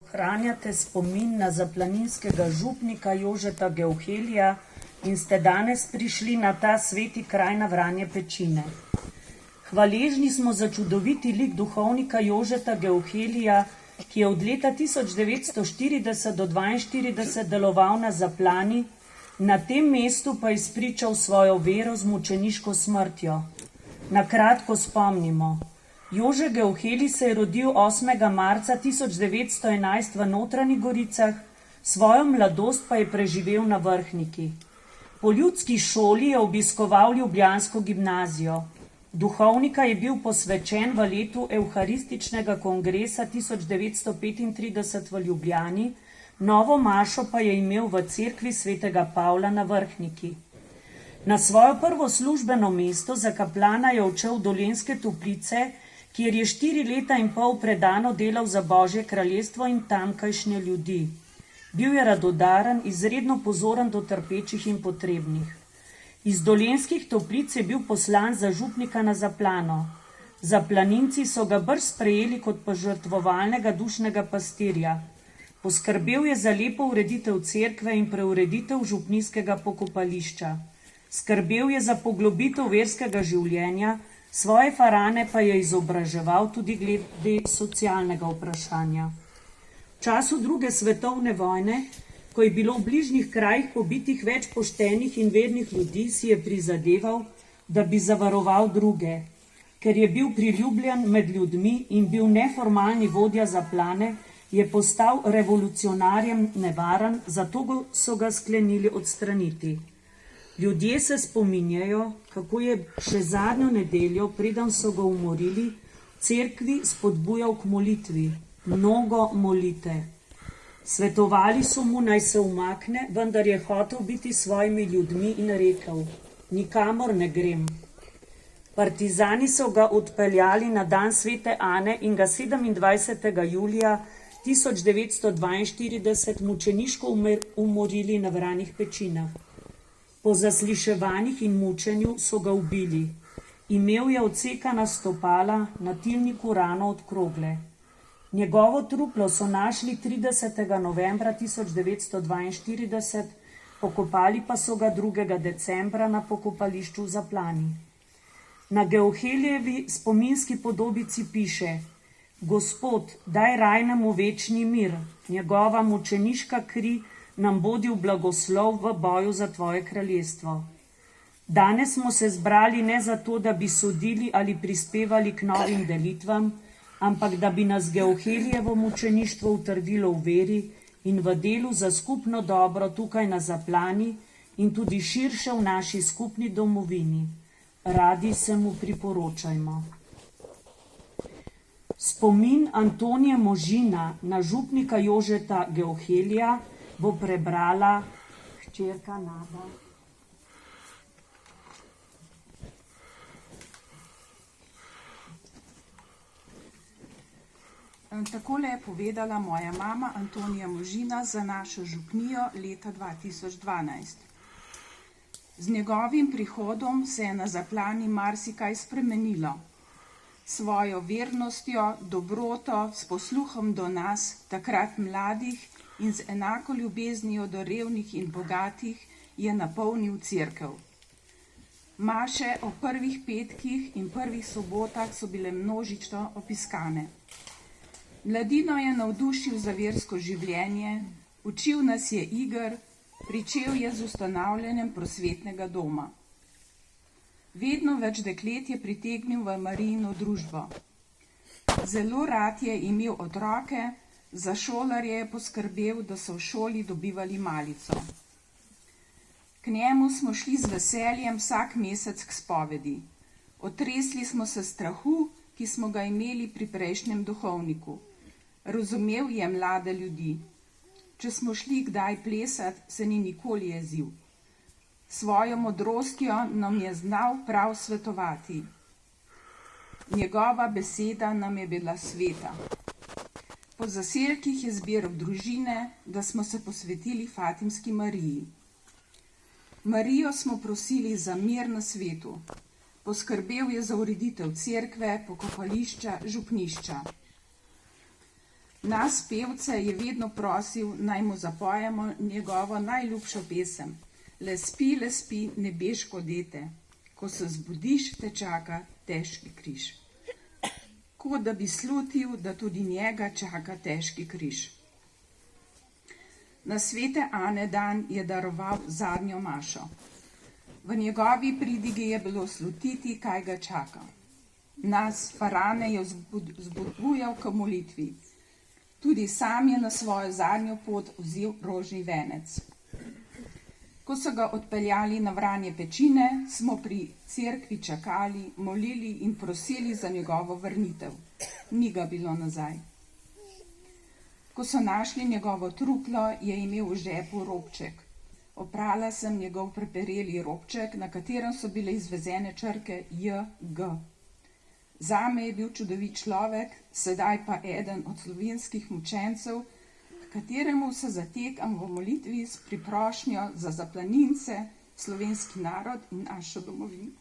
ohranjate spomin na zaplaninskega župnika Jožeta Geuhelija in ste danes prišli na ta sveti kraj na Vranje Pečine. Hvaležni smo za čudoviti lik duhovnika Jožeta Geuhelija, ki je od leta 1940 do 1942 deloval na Zaplani, na tem mestu pa izpričal svojo vero z mučeniško smrtjo. Na kratko spomnimo. Jože Geuhelij se je rodil 8. marca 1911 v Notranjih Goricah, svojo mladost pa je preživel na Vrhniki. Po ljudski šoli je obiskoval ljubljansko gimnazijo. Duhovnika je bil posvečen v letu Evharističnega kongresa 1935 v Ljubljani, novo mašo pa je imel v cerkvi svetega Pavla na Vrhniki. Na svojo prvo službeno mesto za kaplana je odšel v Dolenjske Toplice, kjer je 4 leta in pol predano delal za Božje kraljestvo in tamkajšnje ljudi. Bil je radodaren, izredno pozoren do trpečih in potrebnih. Iz Dolenjskih Toplic je bil poslan za župnika na Zaplano. Zaplaninci so ga brž sprejeli kot požrtvovalnega dušnega pastirja. Poskrbel je za lepo ureditev cerkve in preureditev župnijskega pokopališča. Skrbel je za poglobitev verskega življenja, svoje farane pa je izobraževal tudi glede socialnega vprašanja. V času druge svetovne vojne, ko je bilo v bližnjih krajih pobitih več poštenih in vernih ljudi, si je prizadeval, da bi zavaroval druge. Ker je bil priljubljen med ljudmi in bil neformalni vodja Zaplane, je postal revolucionarjem nevaren, zato so ga sklenili odstraniti. Ljudje se spominjajo, kako je še zadnjo nedeljo, preden so ga umorili, v cerkvi spodbujal k molitvi. Mnogo molite. Svetovali so mu, naj se umakne, vendar je hotel biti svojimi ljudmi in rekel: nikamor ne grem. Partizani so ga odpeljali na dan svete Ane in ga 27. julija 1942 mučeniško umorili na Vranjih Pečinah. Po zasliševanjih in mučenju so ga ubili. Imel je odsekana stopala, na tilniku rano od krogle. Njegovo truplo so našli 30. novembra 1942, pokopali pa so ga 2. decembra na pokopališču v Zaplani. Na Geuheljevi spominski podobici piše: Gospod, daj rajnemu večni mir, njegova mučeniška kri nam bodi v blagoslov v boju za tvoje kraljestvo. Danes smo se zbrali ne zato, da bi sodili ali prispevali k novim delitvam, ampak da bi nas Geuheljevo mučeništvo utrdilo v veri in v delu za skupno dobro tukaj na Zaplani in tudi širše v naši skupni domovini. Radi se mu priporočajmo. Spomin Antonije Možina na župnika Jožeta Geuhelija bo prebrala hčerka Nada. Takole je povedala moja mama Antonija Možina za našo župnijo leta 2012. Z njegovim prihodom se je na Zaplani marsikaj spremenilo. Svojo vernostjo, dobroto, s posluhom do nas, takrat mladih, in z enako ljubeznijo do revnih in bogatih je napolnil cerkev. Maše o prvih petkih in prvih sobotah so bile množično obiskane. Mladino je navdušil za versko življenje, učil nas je iger, pričel je z ustanavljanjem prosvetnega doma. Vedno več deklet je pritegnil v Marijino družbo. Zelo rad je imel otroke, za šolarje je poskrbel, da so v šoli dobivali malico. K njemu smo šli z veseljem vsak mesec k spovedi. Otresli smo se strahu, ki smo ga imeli pri prejšnjem duhovniku. Razumel je mlade ljudi. Če smo šli kdaj plesat, se ni nikoli jezil. Svojo modrostjo nam je znal prav svetovati. Njegova beseda nam je bila sveta. Po zaselkih je zbiral družine, da smo se posvetili Fatimski Mariji. Marijo smo prosili za mir na svetu. Poskrbel je za ureditev cerkve, pokopališča, župnišča. Nas pevce je vedno prosil, naj mu zapojemo njegovo najljubšo pesem. Le spi, nebeško dete, ko se zbudiš, te čaka težki križ. Kot da bi slutil, da tudi njega čaka težki križ. Na svete Ane dan je daroval zadnjo mašo. V njegovi pridigi je bilo slutiti, kaj ga čaka. Nas, farane, je vzpodbujal k molitvi. Tudi sam je na svojo zadnjo pot vzel rožni venec. Ko so ga odpeljali na vranje pečine, smo pri cerkvi čakali, molili in prosili za njegovo vrnitev. Ni ga bilo nazaj. Ko so našli njegovo truplo, je imel v žepu robček. Oprala sem njegov prepereli robček, na katerem so bile izvezene črke J, G. Zame je bil čudovit človek, sedaj pa eden od slovenskih mučencev, kateremu se zatekam v molitvi s priprošnjo za zaplanince, slovenski narod in našo domovino.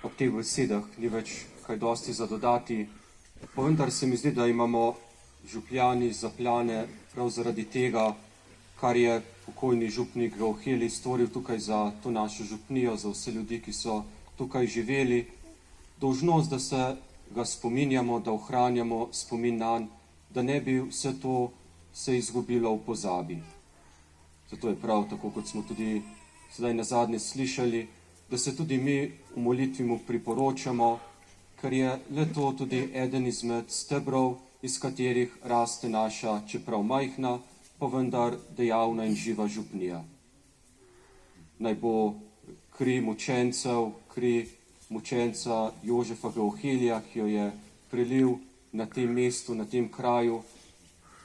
Ob teh besedah ni več kaj dosti za dodati, pa vendar se mi zdi, da imamo župljani zaplane prav zaradi tega, kar je pokojni župnik Gauheli storil tukaj za to našo župnijo, za vse ljudi, ki so tukaj živeli. Dolžnost, da se ga spominjamo, da ohranjamo spomin nanj, da ne bi vse to se izgubilo v pozabi. Zato je prav, tako kot smo tudi sedaj nazadnje slišali, da se tudi mi v molitvi mu priporočamo, ker je le to tudi eden izmed stebrov, iz katerih raste naša, čeprav majhna, pa vendar dejavna in živa župnija. Naj bo kri mučencev, kri mučenca Jožefa Gauhelija, ki jo je prelil na tem mestu, na tem kraju,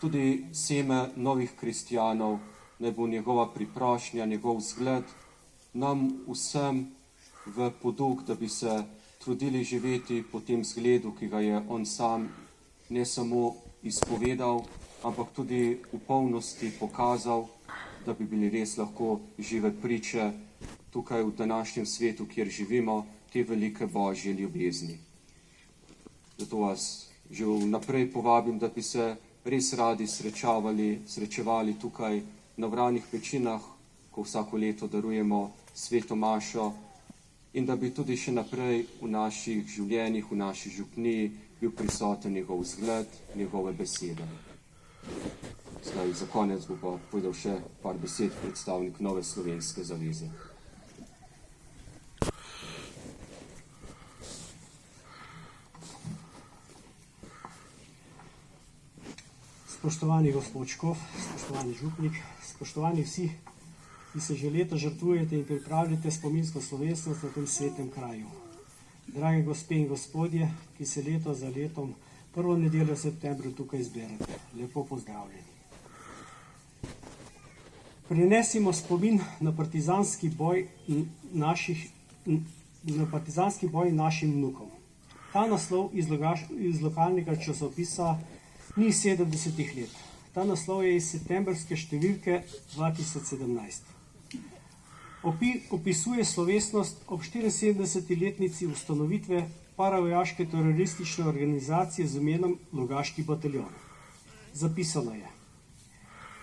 tudi seme novih kristjanov, naj bo njegova priprošnja, njegov vzgled, nam vsem v poduk, da bi se trudili živeti po tem zgledu, ki ga je on sam ne samo izpovedal, ampak tudi v polnosti pokazal, da bi bili res lahko žive priče tukaj v današnjem svetu, kjer živimo, te velike božje ljubezni. Zato vas že vnaprej povabim, da bi se res radi srečevali tukaj na Vranjih pečinah, ko vsako leto darujemo sveto mašo, in da bi tudi še naprej v naših življenjih, v naši župniji bil prisoten njegov vzgled, njegove besede. Zdaj, za konec bo pa povedal še par besed predstavnik Nove slovenske zaveze. Spoštovani gospod Škof, spoštovani župnik, spoštovani vsi, ki se že leta žrtvujete in pripravljate spominsko slovesnost na tem svetem kraju. Drage gospe in gospodje, ki se leto za letom prvo nedeljo v septembru tukaj zberete, lepo pozdravljeni. Prinesimo spomin na partizanski boj našim vnukom. Ta naslov iz lokalnega časopisa ni 70 let. Ta naslov je iz septembrske številke 2017. Opisuje slovesnost ob 74-letnici ustanovitve paravojaške teroristične organizacije z imenom Logaški bataljon. Zapisano je,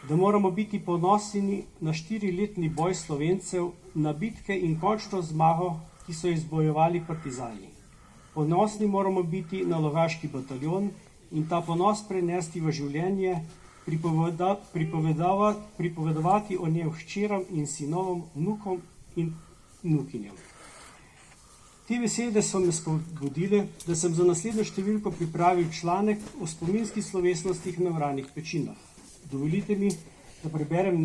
da moramo biti ponosni na 4-letni boj Slovencev, na bitke in končno zmago, ki so izbojevali partizani. Ponosni moramo biti na Logaški bataljon in ta ponos prenesti v življenje, pripovedovati o njem hčeram in sinovom, vnukom in vnukinjam. Te besede so me spodbudile, da sem za naslednjo številko pripravil članek o spominskih slovesnostih na Vranjih pečinah. Dovolite mi, da preberem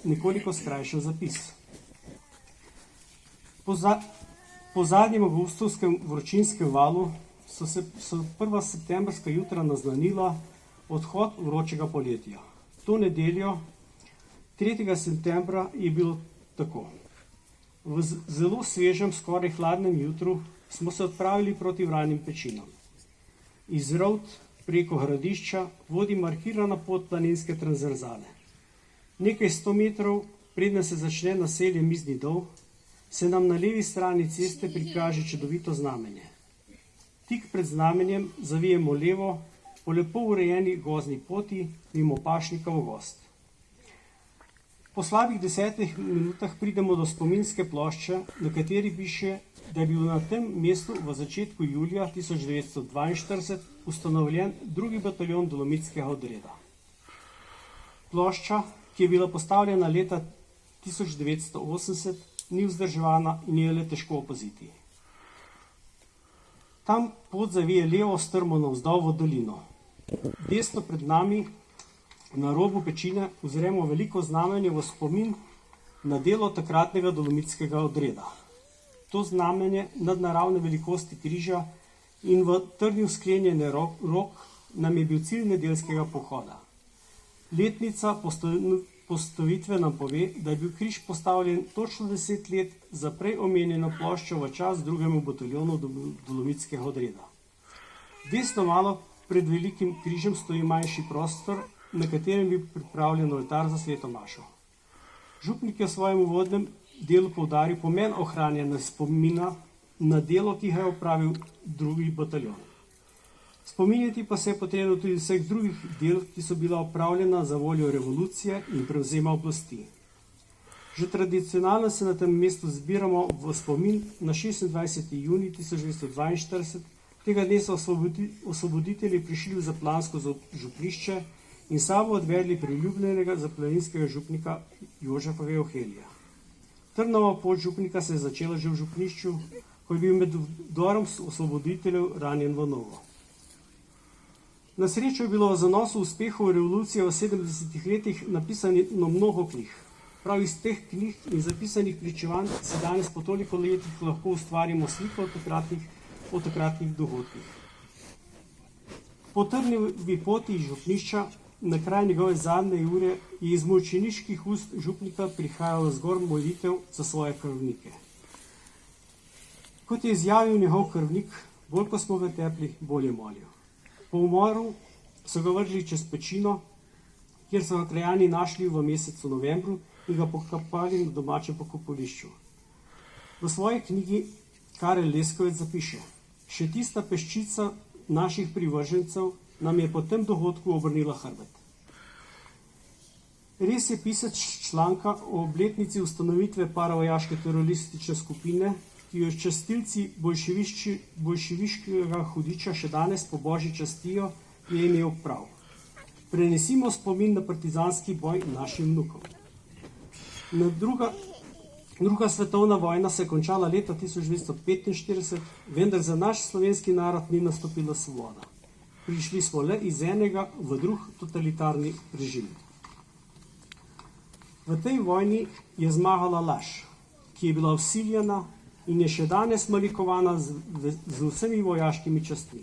nekoliko skrajšan zapis. Po zadnjem avgustovskem vročinskem valu so prva septembrska jutra naznanila odhod vročega poletja. To nedeljo, 3. septembra, je bilo tako. V zelo svežem, skoraj hladnem jutru smo se odpravili proti Vranjim pečinam. Iz Rovt preko Hradišča vodi markirana pot planinske transverzale. Nekaj 100 metrov, preden se začne naselje Mizni Dol, se nam na levi strani ceste prikaže čudovito znamenje. Tik pred znamenjem zavijemo levo po lepo urejeni gozdni poti mimo pašnika v gozd. Po slabih 10 minutah pridemo do spominske plošče, na kateri piše, da je bil na tem mestu v začetku julija 1942 ustanovljen 2. bataljon Dolomitskega odreda. Plošča, ki je bila postavljena leta 1980, ni vzdrževana in je le težko opaziti. Tam pot zavije levo strmo navzdol v dolino. Desno pred nami, na robu pečine, uzremo veliko znamenje v spomin na delo takratnega Dolomitskega odreda. To znamenje nadnaravne velikosti križa in v trdnju sklenjene rok nam je bil cilj nedeljskega pohoda. Letnica postavitve nam pove, da je bil križ postavljen točno 10 let za prej omenjeno ploščo v čas 2. bataljonu Dolomitskega odreda. Desno malo pred velikim križem stoji manjši prostor, na katerem je bil pripravljen oltar za sveto mašo. Župnik je v svojem uvodnem delu poudaril pomen ohranjanja spomina na delo, ki ga je opravil 2. bataljon. Spominjati pa se je potrebno tudi vseh drugih del, ki so bila opravljena za voljo revolucije in prevzema oblasti. Že tradicionalno se na tem mestu zbiramo v spomin na 26. junij 1942. Tega dne so osvoboditelji prišli v zaplansko župnišče in sabo odvedli priljubljenega zaplaninskega župnika Jožefa Geuhelija. Trnova pot župnika se je začela že v župnišču, ko je bil med vdorom osvoboditeljev ranjen v nogo. Na srečo je bilo v zanosu uspehov revolucije v 70. letih napisano mnogo knjig. Prav iz teh knjig in zapisanih pričevanj se danes po toliko letih lahko ustvarimo sliko o takratnih dogodkih. Po Trnovi poti iz župnišča na kraj njegove zadnje ure je iz mučeniških ust župnika prihajala zgor molitev za svoje krvnike. Kot je izjavil njegov krvnik, bolj ko smo ga tepli, bolj je molil. Po umoru so ga vrgli čez pečino, kjer so ga krajani našli v mesecu novembru in ga pokopali na domačem pokopališču. V svoji knjigi Karel Leskovec zapiše: še tista peščica naših privržencev nam je po tem dogodku obrnila hrbet. Res je pisec članka o obletnici ustanovitve paravojaške teroristične skupine, ki jo častilci bolševiškega hudiča še danes po božji častijo, je imel prav. Prenesimo spomin na partizanski boj našim vnukom. Druga svetovna vojna se je končala leta 1945, vendar za naš slovenski narod ni nastopila svoboda. Prišli smo le iz enega v drug totalitarni režim. V tej vojni je zmagala laž, ki je bila vsiljena in je še danes malikovana z vsemi vojaškimi častmi.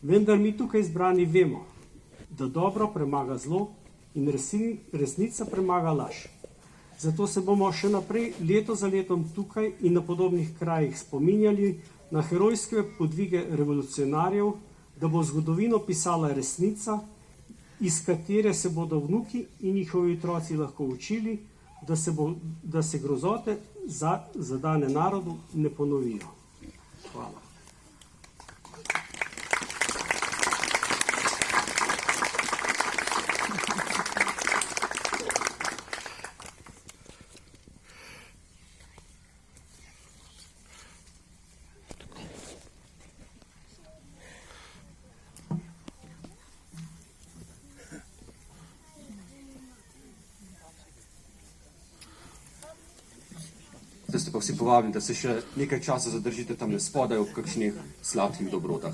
Vendar mi tukaj zbrani vemo, da dobro premaga zlo in resnica premaga laž. Zato se bomo še naprej leto za letom tukaj in na podobnih krajih spominjali na herojske podvige revolucionarjev, da bo zgodovino pisala resnica, iz katere se bodo vnuki in njihovi otroci lahko učili, da se grozote zadane narodu ne ponovijo. Hvala. Zdaj ste pa vsi povabljeni, da se še nekaj časa zadržite tam spodaj v kakšnih sladkih dobrodah.